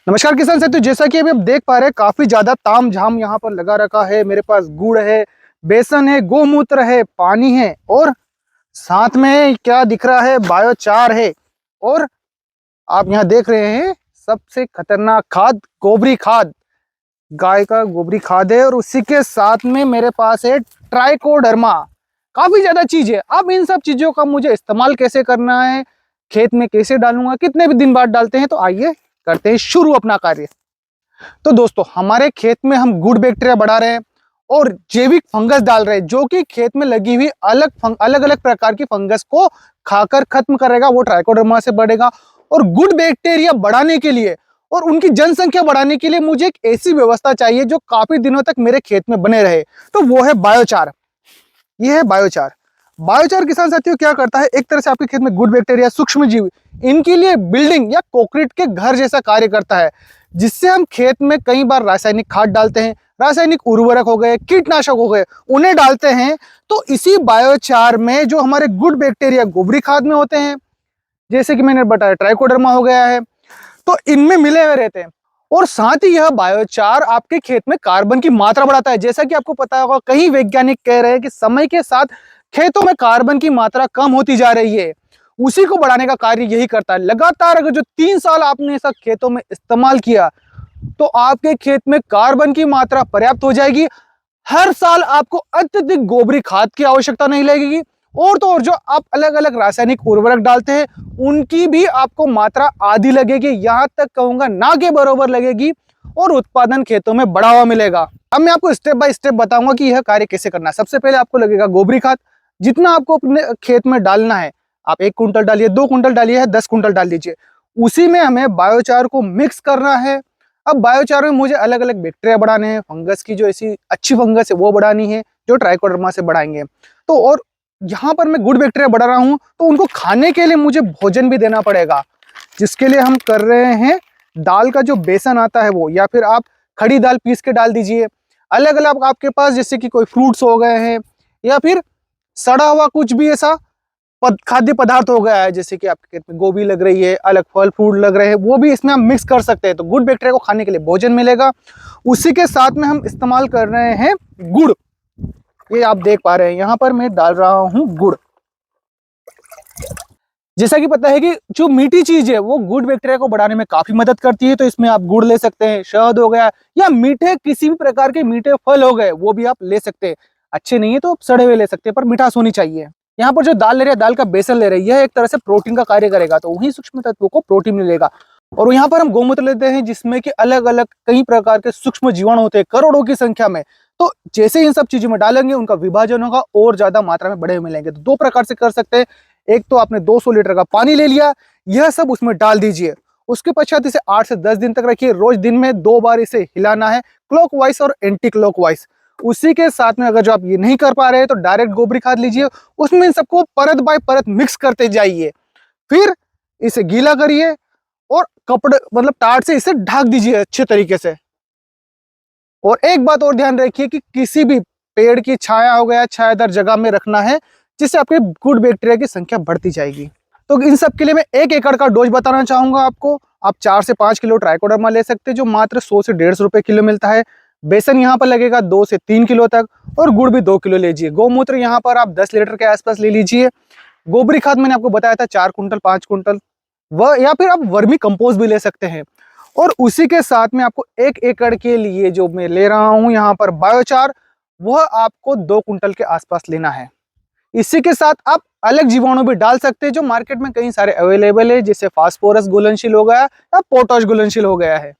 नमस्कार किसान साथियों, जैसा कि अभी आप देख पा रहे हैं काफी ज्यादा ताम झाम यहाँ पर लगा रखा है। मेरे पास गुड़ है, बेसन है, गोमूत्र है, पानी है और साथ में क्या दिख रहा है, बायोचार है। और आप यहाँ देख रहे हैं सबसे खतरनाक खाद गोबरी खाद, गाय का गोबरी खाद है। और उसी के साथ में मेरे पास है ट्राइकोडर्मा। काफी ज्यादा चीज है। अब इन सब चीजों का मुझे इस्तेमाल कैसे करना है, खेत में कैसे डालूंगा, कितने भी दिन बाद डालते हैं, तो आइए करते हैं शुरू अपना कार्य। तो दोस्तों, हमारे खेत में हम गुड बैक्टीरिया बढ़ा रहे हैं और जैविक फंगस डाल रहे हैं, जो कि खेत में लगी हुई अलग अलग प्रकार की फंगस को खाकर खत्म करेगा। वो ट्राइकोडर्मा से बढ़ेगा। और गुड बैक्टीरिया बढ़ाने के लिए और उनकी जनसंख्या बढ़ाने के लिए मुझे एक ऐसी व्यवस्था चाहिए जो काफी दिनों तक मेरे खेत में बने रहे, तो वो है बायोचार। ये है बायोचार। बायोचार किसान साथियों क्या करता है, एक तरह से आपके खेत में गुड बैक्टीरिया, सूक्ष्म जीव, इनके लिए बिल्डिंग या कंक्रीट के घर जैसा कार्य करता है। जिससे हम खेत में कई बार रासायनिक खाद डालते हैं, रासायनिक उर्वरक हो गए, कीटनाशक हो गए, उन्हें डालते हैं। तो इसी बायोचार में जो हमारे गुड बैक्टीरिया गोबरी खाद में होते हैं, जैसे कि मैंने बताया ट्राइकोडर्मा हो गया है, तो इनमें मिले हुए रहते हैं। और साथ ही यह बायोचार आपके खेत में कार्बन की मात्रा बढ़ाता है। जैसा कि आपको पता होगा, कई वैज्ञानिक कह रहे हैं कि समय के साथ खेतों में कार्बन की मात्रा कम होती जा रही है। उसी को बढ़ाने का कार्य यही करता है। लगातार अगर जो 3 साल आपने ऐसा खेतों में इस्तेमाल किया, तो आपके खेत में कार्बन की मात्रा पर्याप्त हो जाएगी। हर साल आपको अत्यधिक गोबरी खाद की आवश्यकता नहीं लगेगी। और तो और जो आप अलग अलग रासायनिक उर्वरक डालते हैं, उनकी भी आपको मात्रा आधी लगेगी, यहां तक कहूंगा ना के बराबर लगेगी। और उत्पादन खेतों में बढ़ावा मिलेगा। अब मैं आपको स्टेप बाय स्टेप बताऊंगा कि यह कार्य कैसे करना है। सबसे पहले आपको लगेगा गोबरी खाद। जितना आपको अपने खेत में डालना है, आप 1 कुंटल डालिए, 2 कुंटल डालिए, 10 कुंटल डाल दीजिए। उसी में हमें बायोचार को मिक्स करना है। अब बायोचार में मुझे अलग अलग बैक्टीरिया बढ़ाने हैं। फंगस की जो ऐसी अच्छी फंगस है वो बढ़ानी है, जो ट्राइकोडर्मा से बढ़ाएंगे। तो और यहाँ पर मैं गुड बैक्टीरिया बढ़ा रहा हूँ, तो उनको खाने के लिए मुझे भोजन भी देना पड़ेगा, जिसके लिए हम कर रहे हैं दाल का जो बेसन आता है वो, या फिर आप खड़ी दाल पीस के डाल दीजिए। अलग अलग आपके पास जैसे कि कोई फ्रूट्स हो गए हैं, या फिर सड़ा हुआ कुछ भी ऐसा खाद्य पदार्थ हो गया है, जैसे कि आपके खेत में गोभी लग रही है, अलग फल फ्रूट लग रहे हैं, वो भी इसमें हम मिक्स कर सकते हैं। तो गुड बैक्टीरिया को खाने के लिए भोजन मिलेगा। उसी के साथ में हम इस्तेमाल कर रहे हैं गुड़। ये आप देख पा रहे हैं, यहाँ पर मैं डाल रहा हूँ गुड़। जैसा कि पता है कि जो मीठी चीज है वो गुड बैक्टीरिया को बढ़ाने में काफी मदद करती है। तो इसमें आप गुड़ ले सकते हैं, शहद हो गया, या मीठे किसी भी प्रकार के मीठे फल हो गए, वो भी आप ले सकते हैं। अच्छे नहीं है तो सड़े हुए ले सकते हैं, पर मिठास होनी चाहिए। यहाँ पर जो दाल ले रहे हैं, दाल का बेसन ले रहे हैं, यह एक तरह से प्रोटीन का कार्य करेगा, तो वही सूक्ष्म तत्वों को प्रोटीन मिलेगा। और यहाँ पर हम गोमूत्र लेते हैं, जिसमें कि अलग अलग कई प्रकार के सूक्ष्म जीवाणु होते हैं, करोड़ों की संख्या में। तो जैसे इन सब चीजों में डालेंगे, उनका विभाजन होगा और ज्यादा मात्रा में बड़े मिलेंगे। तो 2 प्रकार से कर सकते हैं। एक तो आपने 200 लीटर का पानी ले लिया, यह सब उसमें डाल दीजिए। उसके पश्चात इसे 8 से 10 दिन तक रखिए। रोज दिन में 2 बार इसे हिलाना है, क्लॉकवाइज और एंटी क्लॉकवाइज। उसी के साथ में अगर जो आप ये नहीं कर पा रहे हैं, तो डायरेक्ट गोबरी खाद लीजिए, उसमें इन सबको परत बाय परत मिक्स करते जाइए। फिर इसे गीला करिए और कपड़े मतलब टाट से इसे ढक दीजिए अच्छे तरीके से। और एक बात और ध्यान रखिए कि किसी भी पेड़ की छाया हो गया, छायादार जगह में रखना है, जिससे आपके गुड बैक्टीरिया की संख्या बढ़ती जाएगी। तो इन सब के लिए मैं 1 एकड़ का डोज बताना चाहूंगा आपको। आप 4 से 5 किलो ट्राइकोडर्मा ले सकते हैं, जो मात्र 100 से 150 रुपए किलो मिलता है। बेसन यहाँ पर लगेगा 2 से 3 किलो तक, और गुड़ भी 2 किलो लीजिए। गौमूत्र यहाँ पर आप 10 लीटर के आसपास ले लीजिए। गोबरी खाद मैंने आपको बताया था 4 कुंटल 5 कुंटल, वह या फिर आप वर्मी कंपोस्ट भी ले सकते हैं। और उसी के साथ में आपको 1 एकड़ के लिए जो मैं ले रहा हूं यहाँ पर बायोचार, वह आपको 2 कुंटल के आसपास लेना है। इसी के साथ आप अलग जीवाणु भी डाल सकते हैं, जो मार्केट में कई सारे अवेलेबल है, जैसे फास्फोरस घुलनशील हो गया या पोटाश घुलनशील हो गया है।